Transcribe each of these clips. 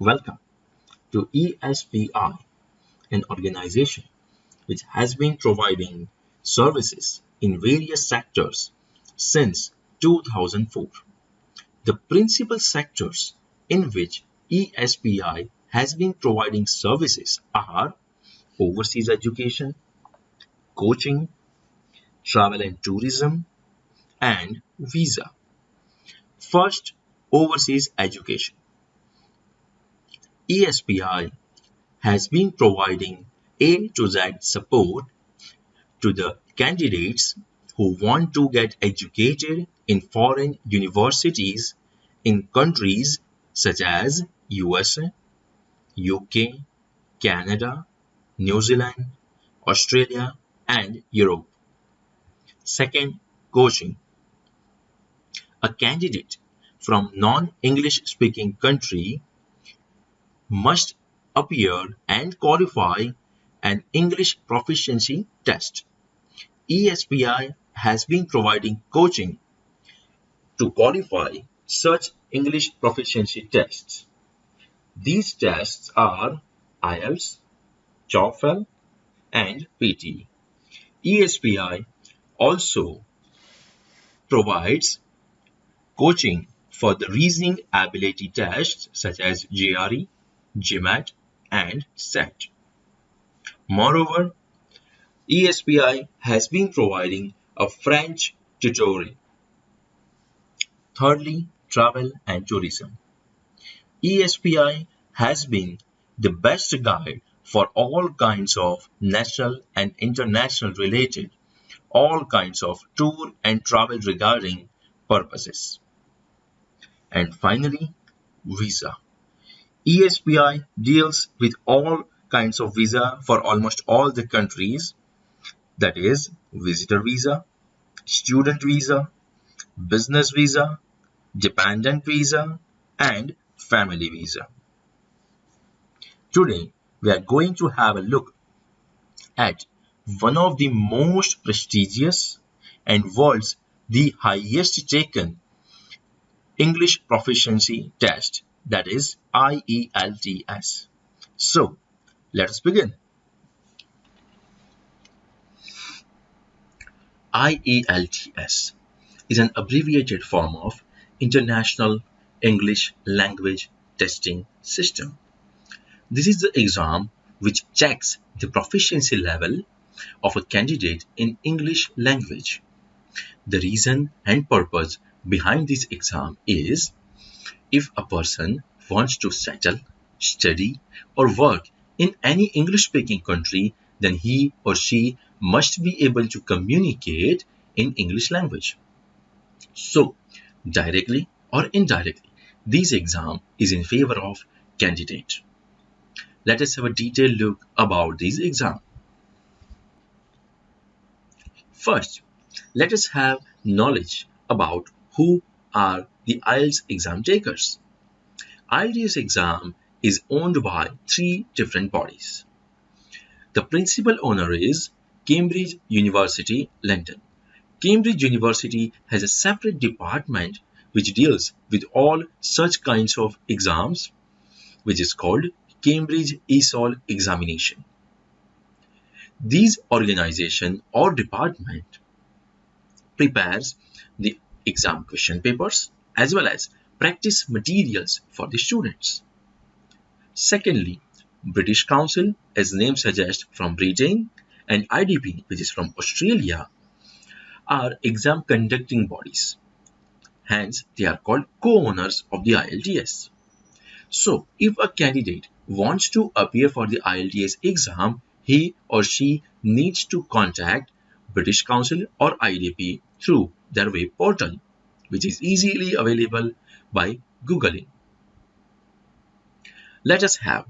Welcome to ESPI, an organization which has been providing services in various sectors since 2004. The principal sectors in which ESPI has been providing services are overseas education, coaching, travel and tourism, and visa. First, overseas education. ESPI has been providing A to Z support to the candidates who want to get educated in foreign universities in countries such as USA, UK, Canada, New Zealand, Australia, and Europe. Second, coaching. A candidate from non-English speaking country must appear and qualify an English proficiency test. ESPI has been providing coaching to qualify such English proficiency tests. These tests are IELTS, TOEFL, and PT. ESPI also provides coaching for the reasoning ability tests such as GRE, GMAT, and SELT. Moreover, ESPI has been providing a French tutorial. Thirdly, travel and tourism. ESPI has been the best guide for all kinds of national and international related, all kinds of tour and travel regarding purposes. And finally, visa. ESPI deals with all kinds of visa for almost all the countries, that is visitor visa, student visa, business visa, dependent visa, and family visa. Today, we are going to have a look at one of the most prestigious and world's the highest taken English proficiency test, that is IELTS. So, let us begin. IELTS is an abbreviated form of International English Language Testing System. This is the exam which checks the proficiency level of a candidate in English language. The reason and purpose behind this exam is if a person wants to settle, study, or work in any English-speaking country, then he or she must be able to communicate in English language. So, directly or indirectly, this exam is in favor of candidate. Let us have a detailed look about this exam. First, let us have knowledge about who are the IELTS exam takers. IELTS exam is owned by 3 different bodies. The principal owner is Cambridge University, London. Cambridge University has a separate department which deals with all such kinds of exams, which is called Cambridge ESOL examination. These organization or department prepares the exam question papers as well as practice materials for the students. Secondly, British Council, as name suggests, from Britain, and IDP, which is from Australia, are exam conducting bodies. Hence, they are called co-owners of the IELTS. So, if a candidate wants to appear for the IELTS exam, he or she needs to contact British Council or IDP through their web portal, which is easily available by Googling. Let us have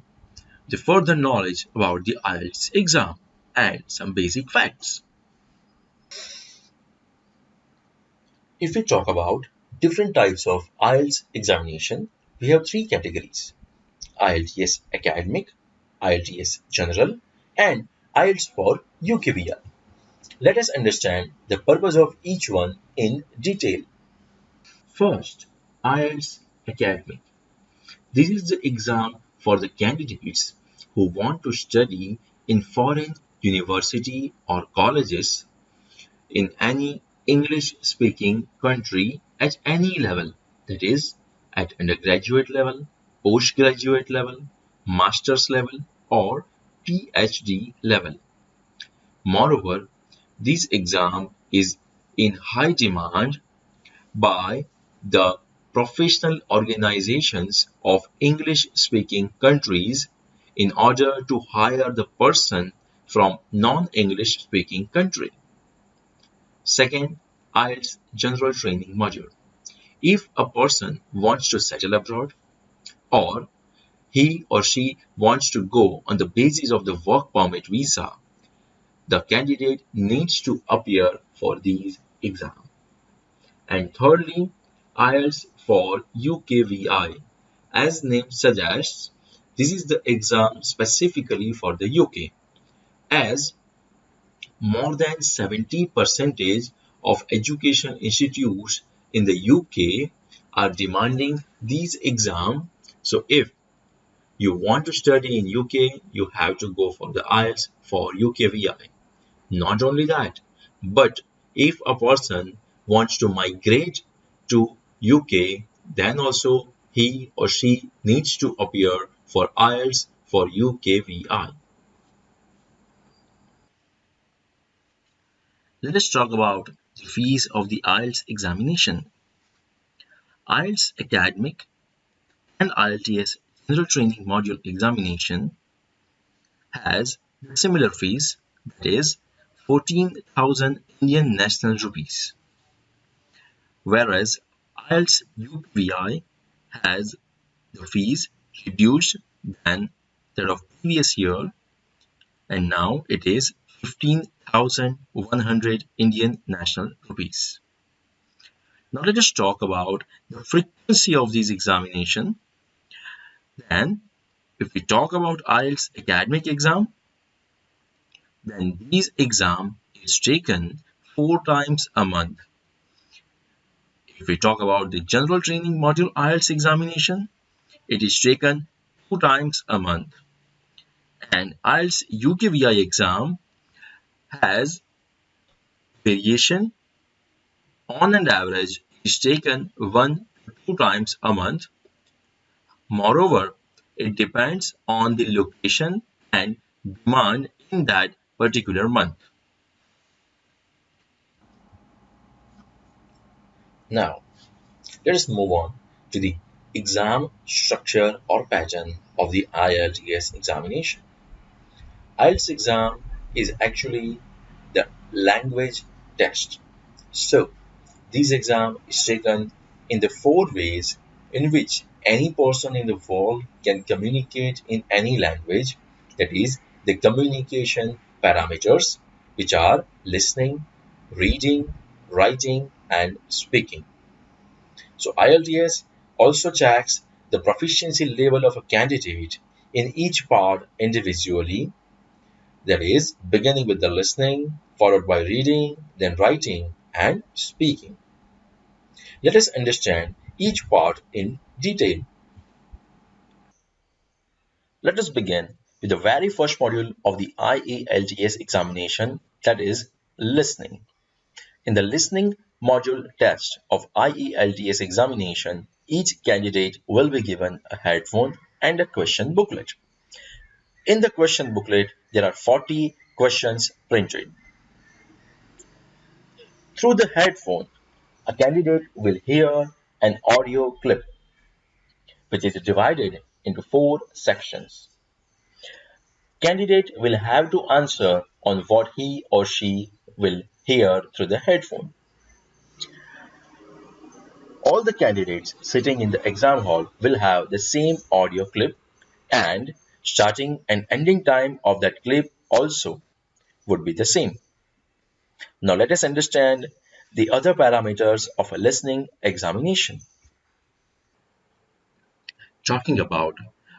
the further knowledge about the IELTS exam and some basic facts. If we talk about different types of IELTS examination, we have 3 categories: IELTS Academic, IELTS General, and IELTS for UKVI. Let us understand the purpose of each one in detail. First, IELTS Academic. This is the exam for the candidates who want to study in foreign university or colleges in any English-speaking country at any level, that is, at undergraduate level, postgraduate level, master's level, or PhD level. Moreover, this exam is in high demand by the professional organizations of English-speaking countries in order to hire the person from non-English speaking country. Second, IELTS general training module. If a person wants to settle abroad or he or she wants to go on the basis of the work permit visa, the candidate needs to appear for these exams. And thirdly, IELTS for UKVI. As name suggests, this is the exam specifically for the UK, as more than 70% of education institutes in the UK are demanding these exams. So if you want to study in UK, you have to go for the IELTS for UKVI. Not only that, but if a person wants to migrate to UK, then also he or she needs to appear for IELTS for UKVI. Let us talk about the fees of the IELTS examination. IELTS Academic and IELTS General Training Module examination has similar fees, that is 14,000 Indian National Rupees, whereas IELTS UKVI has the fees reduced than that of previous year, and now it is 15,100 Indian National Rupees. Now let us talk about the frequency of these examinations. Then, if we talk about IELTS academic exam, then these exam is taken 4 times a month. If we talk about the general training module IELTS examination, it is taken 2 times a month. And IELTS UKVI exam has variation. On an average, is taken 1 to 2 times a month. Moreover, it depends on the location and demand in that particular month. Now, let us move on to the exam structure or pattern of the IELTS examination. IELTS exam is actually the language test. So, this exam is taken in the 4 ways in which any person in the world can communicate in any language, that is, the communication parameters, which are listening, reading, writing, and speaking. So IELTS also checks the proficiency level of a candidate in each part individually, that is, beginning with the listening, followed by reading, then writing, and speaking. Let us understand each part in detail. Let us begin with the very first module of the IELTS examination, that is, listening. In the listening module test of IELTS examination, each candidate will be given a headphone and a question booklet. In the question booklet, there are 40 questions printed. Through the headphone, a candidate will hear an audio clip, which is divided into 4 sections. Candidate will have to answer on what he or she will hear through the headphone. All the candidates sitting in the exam hall will have the same audio clip, and starting and ending time of that clip also would be the same. Now let us understand the other parameters of a listening examination. Talking about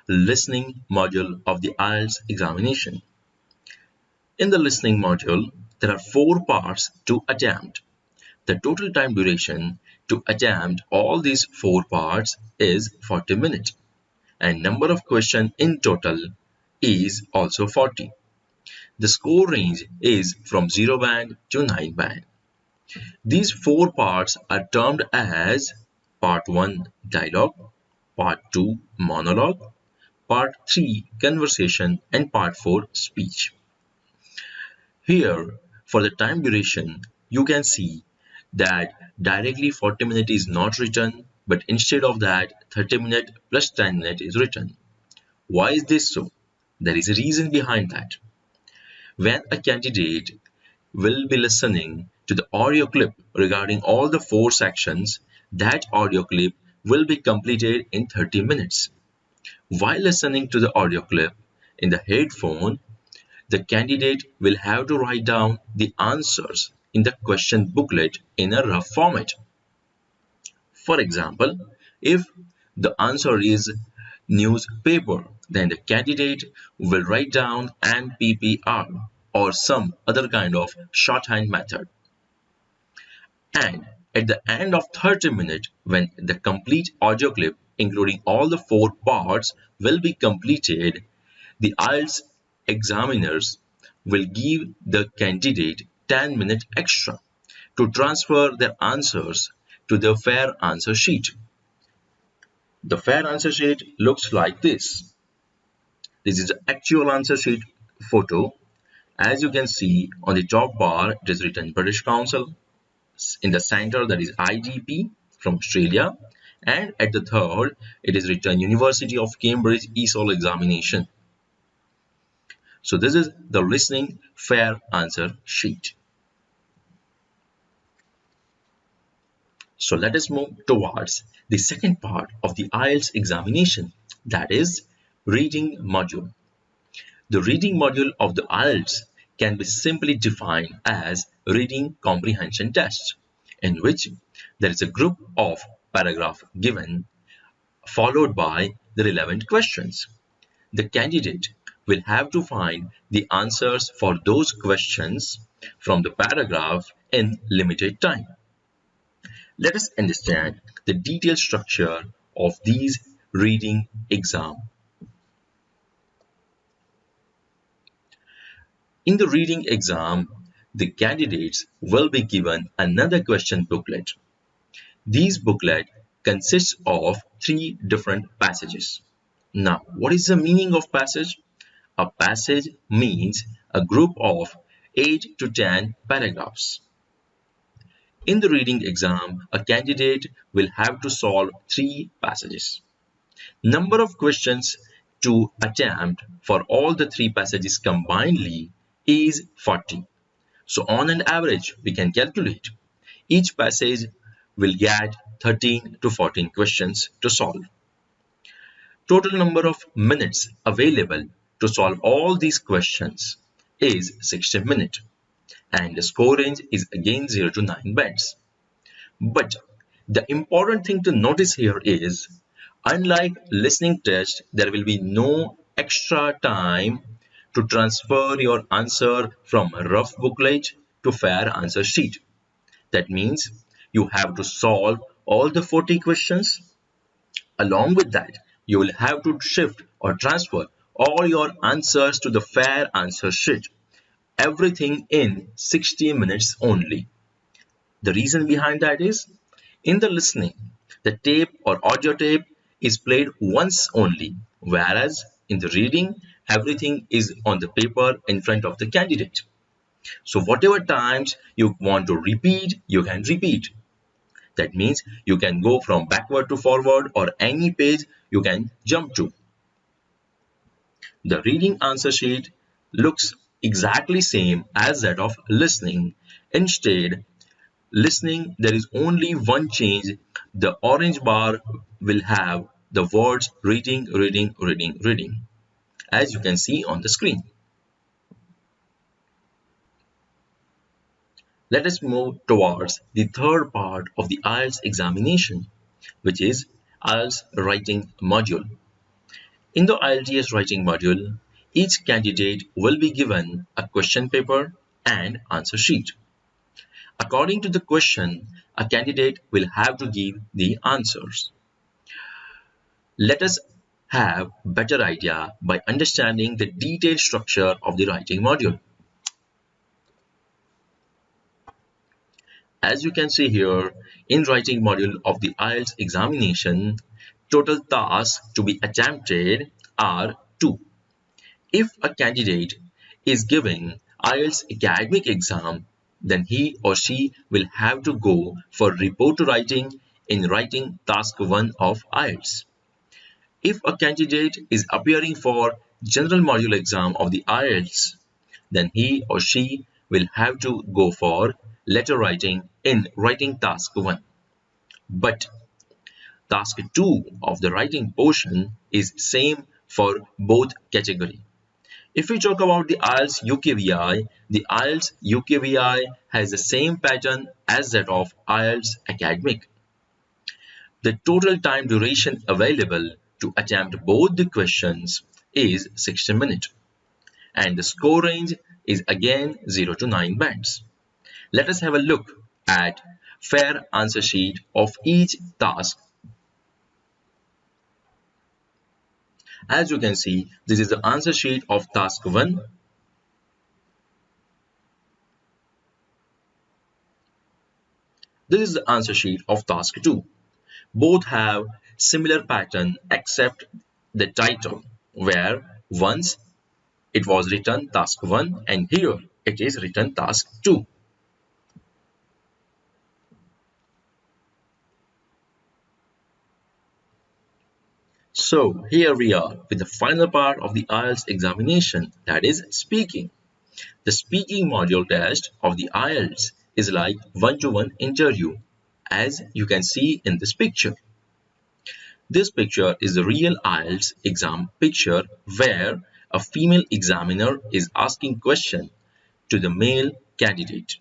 listening module of the IELTS examination. In the listening module, there are 4 parts to attempt. The total time duration to attempt all these 4 parts is 40 minutes. and number of questions in total is also 40. The score range is from 0 band to 9 band. These four parts are termed as Part 1 Dialogue, Part 2 Monologue, Part 3 Conversation, and Part 4 Speech. Here, for the time duration, you can see that directly 40 minutes is not written, but instead of that 30 minutes plus 10 minutes is written. Why is this so? There is a reason behind that. When a candidate will be listening to the audio clip regarding all the four sections, that audio clip will be completed in 30 minutes. While listening to the audio clip in the headphone, the candidate will have to write down the answers in the question booklet in a rough format. For example, if the answer is newspaper, then the candidate will write down NPPR or some other kind of shorthand method. And at the end of 30 minutes, when the complete audio clip, including all the four parts, will be completed, the IELTS examiners will give the candidate 10 minutes extra to transfer their answers to the fair answer sheet. The fair answer sheet looks like this. This is the actual answer sheet photo. As you can see on the top bar, it is written British Council. In the center, that is IDP from Australia. And at the third, it is written University of Cambridge ESOL examination. So this is the listening fair answer sheet. So let us move towards the second part of the IELTS examination, that is reading module. The reading module of the IELTS can be simply defined as reading comprehension test, in which there is a group of paragraph given followed by the relevant questions. The candidate will have to find the answers for those questions from the paragraph in limited time. Let us understand the detailed structure of these reading exam. In the reading exam, the candidates will be given another question booklet. These booklet consists of 3 different passages. Now, what is the meaning of passage? A passage means a group of 8 to 10 paragraphs. In the reading exam, a candidate will have to solve 3 passages. Number of questions to attempt for all the 3 passages combinedly is 40. So on an average, we can calculate each passage will get 13 to 14 questions to solve. Total number of minutes available to solve all these questions is 60 minutes, and the score range is again 0 to 9 bands. But the important thing to notice here is, unlike listening test, there will be no extra time to transfer your answer from a rough booklet to fair answer sheet. That means you have to solve all the 40 questions. Along with that, you will have to shift or transfer all your answers to the fair answer sheet. Everything in 60 minutes only. The reason behind that is, in the listening, the tape or audio tape is played once only, whereas in the reading, everything is on the paper in front of the candidate. So whatever times you want to repeat, you can repeat. That means you can go from backward to forward, or any page you can jump to. The reading answer sheet looks exactly same as that of listening. Instead, listening, there is only one change. The orange bar will have the words reading, reading, reading, reading, as you can see on the screen. Let us move towards the third part of the IELTS examination, which is IELTS writing module. In the IELTS writing module, each candidate will be given a question paper and answer sheet. According to the question, a candidate will have to give the answers. Let us have better idea by understanding the detailed structure of the writing module. As you can see here, in writing module of the IELTS examination, total tasks to be attempted are 2. If a candidate is giving IELTS academic exam, then he or she will have to go for report writing in writing task 1 of IELTS. If a candidate is appearing for general module exam of the IELTS, then he or she will have to go for letter writing in writing task 1. But task 2 of the writing portion is same for both category. If we talk about the IELTS UKVI, the IELTS UKVI has the same pattern as that of IELTS academic. The total time duration available to attempt both the questions is 60 minutes, and the score range is again 0 to 9 bands. Let us have a look at fair answer sheet of each task. As you can see, this is the answer sheet of task 1. This is the answer sheet of task 2. Both have similar pattern except the title, where once it was written task 1 and here it is written task 2. So here we are with the final part of the IELTS examination, that is speaking. The speaking module test of the IELTS is like one-to-one interview, as you can see in this picture. This picture is the real IELTS exam picture where a female examiner is asking question to the male candidate.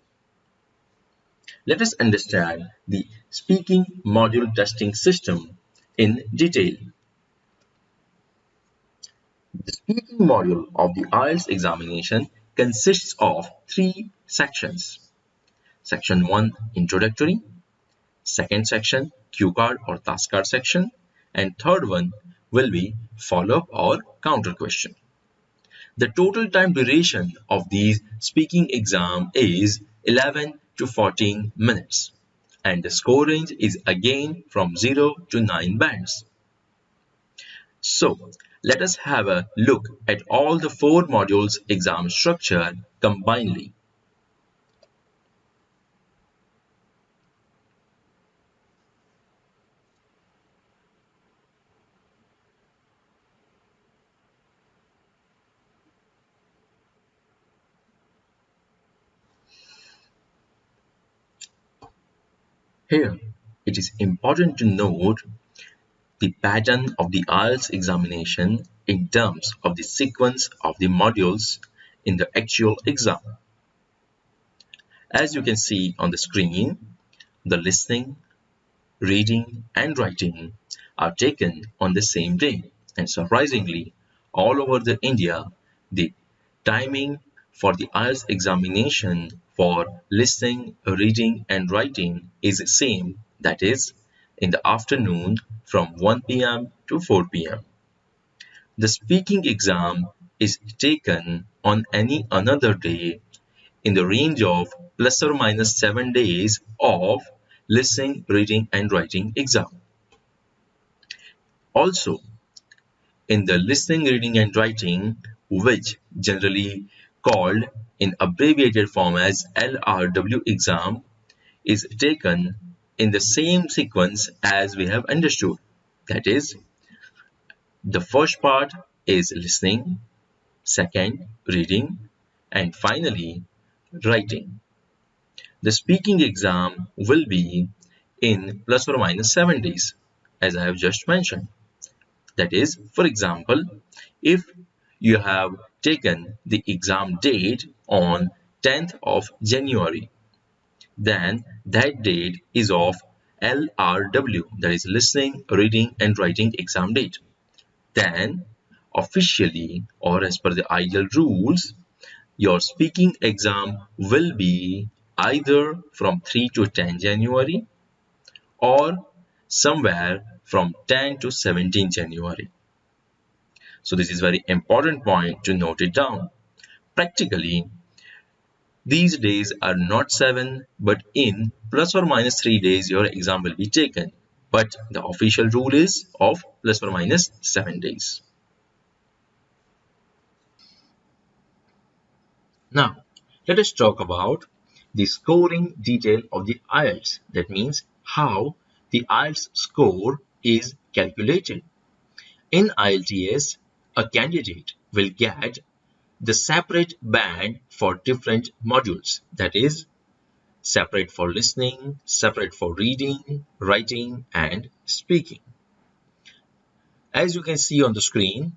Let us understand the speaking module testing system in detail. The speaking module of the IELTS examination consists of 3 sections. Section 1 Introductory, second section Cue card or task card section, and third one will be follow-up or counter question. The total time duration of these speaking exam is 11 to 14 minutes, and the score range is again from 0 to 9 bands. So let us have a look at all the 4 modules exam structure combinedly. Here, it is important to note the pattern of the IELTS examination in terms of the sequence of the modules in the actual exam. As you can see on the screen, the listening, reading and writing are taken on the same day, and surprisingly, all over the India, the timing for the IELTS examination for listening, reading and writing is the same, that is, in the afternoon from 1 p.m. to 4 p.m. The speaking exam is taken on any another day in the range of plus or minus 7 days of listening, reading and writing exam. Also, in the listening, reading and writing, which generally called in abbreviated form as LRW exam, is taken in the same sequence as we have understood. That is, the first part is listening, second reading, and finally writing. The speaking exam will be in plus or minus 7 days, as I have just mentioned. That is, for example, if you have taken the exam date on 10th of January, then that date is of LRW, that is listening, reading and writing exam date. Then officially or as per the ideal rules, your speaking exam will be either from 3 to 10 January or somewhere from 10 to 17 January. So this is very important point to note it down. Practically, these days are not 7, but in plus or minus 3 days your exam will be taken. But the official rule is of plus or minus 7 days. Now, let us talk about the scoring detail of the IELTS. That means how the IELTS score is calculated. In IELTS, a candidate will get the separate band for different modules. That is, separate for listening, separate for reading, writing, and speaking. As you can see on the screen,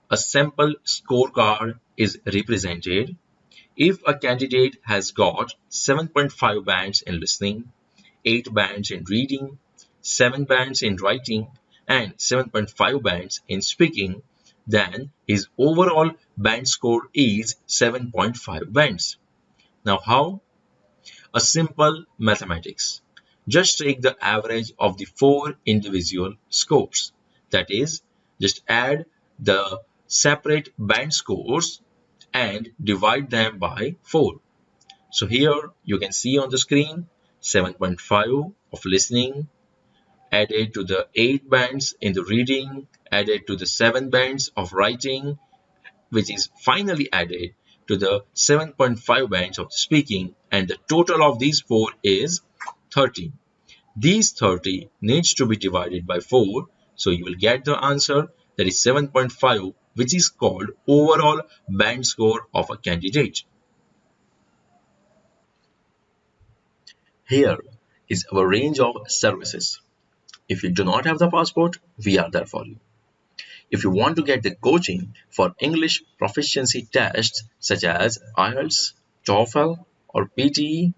a sample scorecard is represented. If a candidate has got 7.5 bands in listening, 8 bands in reading, 7 bands in writing, and 7.5 bands in speaking, then his overall band score is 7.5 bands. Now how? A simple mathematics. Just take the average of the 4 individual scores. That is, just add the separate band scores and divide them by 4. So here you can see on the screen 7.5 of listening added to the 8 bands in the reading, added to the 7 bands of writing, which is finally added to the 7.5 bands of speaking, and the total of these 4 is 30. These 30 needs to be divided by 4, so you will get the answer, that is 7.5, which is called overall band score of a candidate. Here is our range of services. If you do not have the passport, we are there for you. If you want to get the coaching for English proficiency tests such as IELTS, TOEFL, or PTE,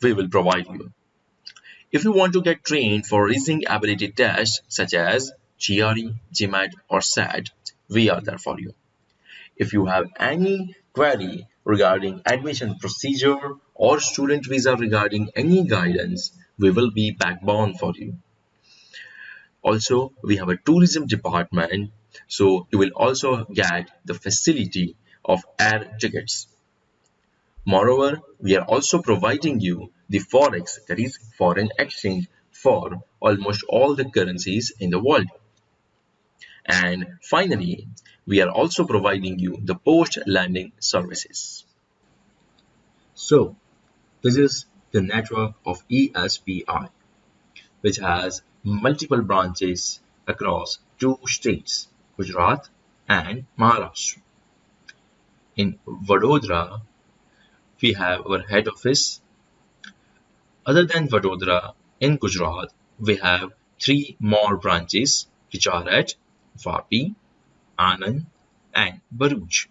we will provide you. If you want to get trained for reasoning ability tests such as GRE, GMAT, or SAT, we are there for you. If you have any query regarding admission procedure or student visa regarding any guidance, we will be backbone for you. Also, we have a tourism department, so you will also get the facility of air tickets. Moreover, we are also providing you the forex, that is foreign exchange, for almost all the currencies in the world. And finally, we are also providing you the post-landing services. So, this is the network of ESPI, which has multiple branches across 2 states, Gujarat and Maharashtra. In Vadodara, we have our head office. Other than Vadodara, in Gujarat, we have 3 more branches, which are at Vapi, Anand, and Bharuch.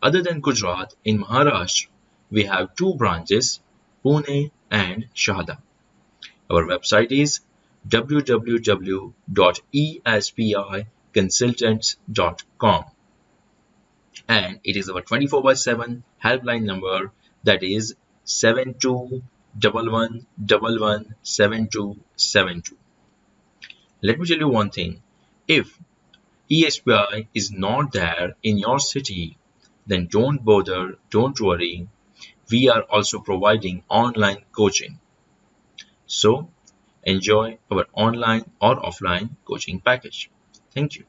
Other than Gujarat, in Maharashtra, we have 2 branches, Pune and Shahada. Our website is www.espiconsultants.com, and it is our 24/7 helpline number, that is 7211117272. Let me tell you one thing, if ESPI is not there in your city, then don't bother, don't worry, we are also providing online coaching. So enjoy our online or offline coaching package. Thank you.